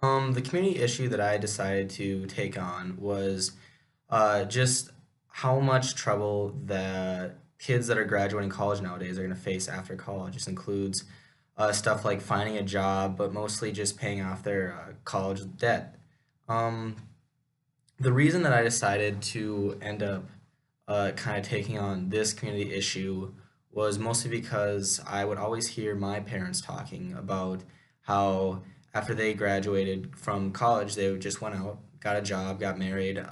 The community issue that I decided to take on was just how much trouble the kids that are graduating college nowadays are going to face after college. This includes stuff like finding a job, but mostly just paying off their college debt. Um, the reason that I decided to end up kind of taking on this community issue was mostly because I would always hear my parents talking about how after they graduated from college, they just went out, got a job, got married,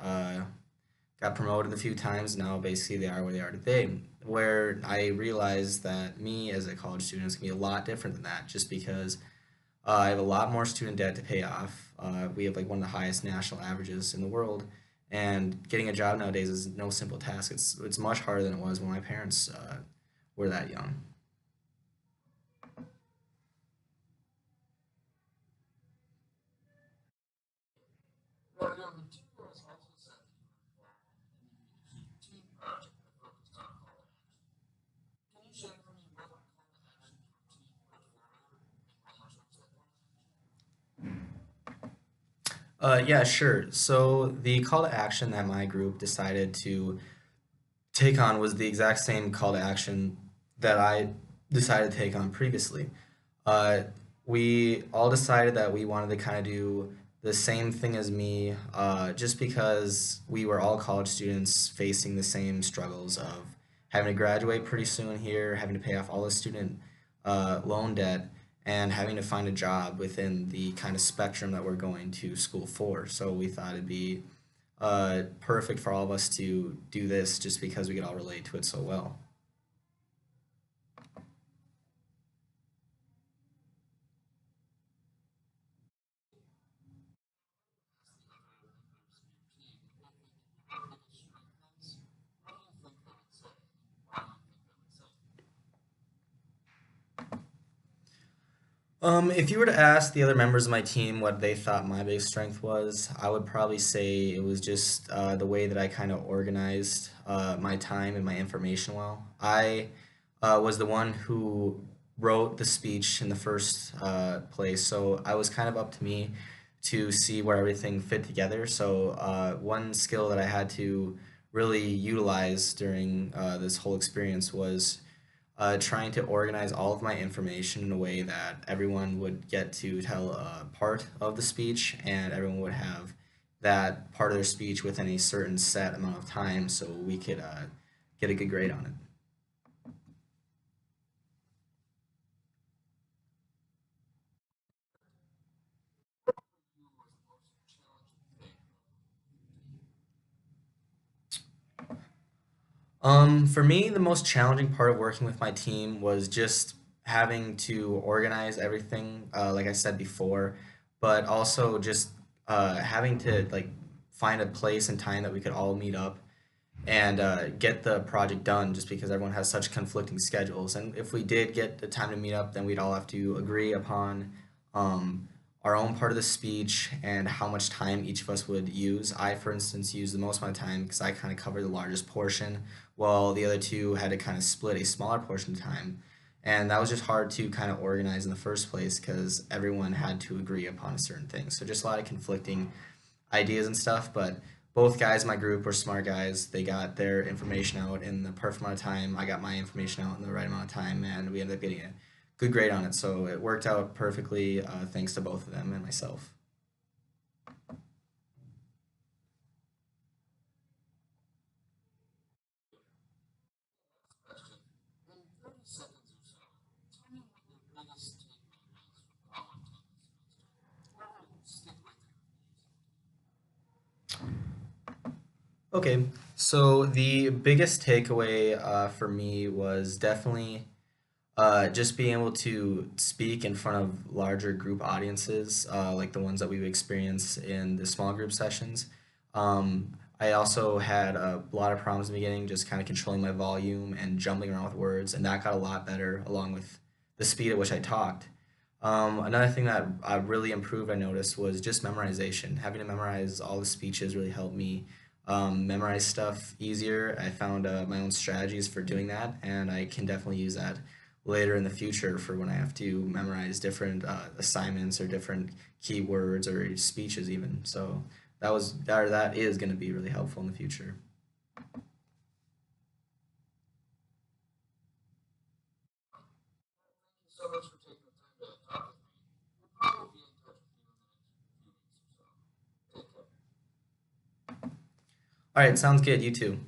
got promoted a few times. Now basically they are where they are today. Where I realized that me as a college student is gonna be a lot different than that, just because I have a lot more student debt to pay off. We have like one of the highest national averages in the world, and getting a job nowadays is no simple task. It's much harder than it was when my parents were that young. Yeah, sure. So the call to action that my group decided to take on was the exact same call to action that I decided to take on previously. Uh, we all decided that we wanted to kind of do the same thing as me, just because we were all college students facing the same struggles of having to graduate pretty soon here, having to pay off all the student loan debt, and having to find a job within the kind of spectrum that we're going to school for. So we thought it'd be perfect for all of us to do this just because we could all relate to it so well. If you were to ask the other members of my team what they thought my biggest strength was, I would probably say it was just the way that I kind of organized my time and my information well. I was the one who wrote the speech in the first place, so I was kind of up to me to see where everything fit together. So one skill that I had to really utilize during this whole experience was trying to organize all of my information in a way that everyone would get to tell a part of the speech and everyone would have that part of their speech within a certain set amount of time so we could get a good grade on it. For me, the most challenging part of working with my team was just having to organize everything, like I said before, but also just having to like find a place and time that we could all meet up and get the project done just because everyone has such conflicting schedules. And if we did get the time to meet up, then we'd all have to agree upon um, our own part of the speech and how much time each of us would use. I, for instance, used the most amount of time because I kind of covered the largest portion, while the other two had to kind of split a smaller portion of time. And that was just hard to kind of organize in the first place because everyone had to agree upon a certain thing. So just a lot of conflicting ideas and stuff, but both guys in my group were smart guys. They got their information out in the perfect amount of time. I got my information out in the right amount of time, and we ended up getting a good grade on it. So it worked out perfectly, thanks to both of them and myself. Okay, so the biggest takeaway for me was definitely just being able to speak in front of larger group audiences, like the ones that we would experience in the small group sessions. I also had a lot of problems in the beginning, just kind of controlling my volume and jumbling around with words, and that got a lot better along with the speed at which I talked. Another thing that I really improved, I noticed, was just memorization. Having to memorize all the speeches really helped me memorize stuff easier. I found my own strategies for doing that, and I can definitely use that later in the future for when I have to memorize different assignments or different keywords or speeches even. So that is going to be really helpful in the future. Thank you so much for taking the time to talk with me. We'll probably be in touch with you in the next few weeks or so. Take care. All right, sounds good. You too.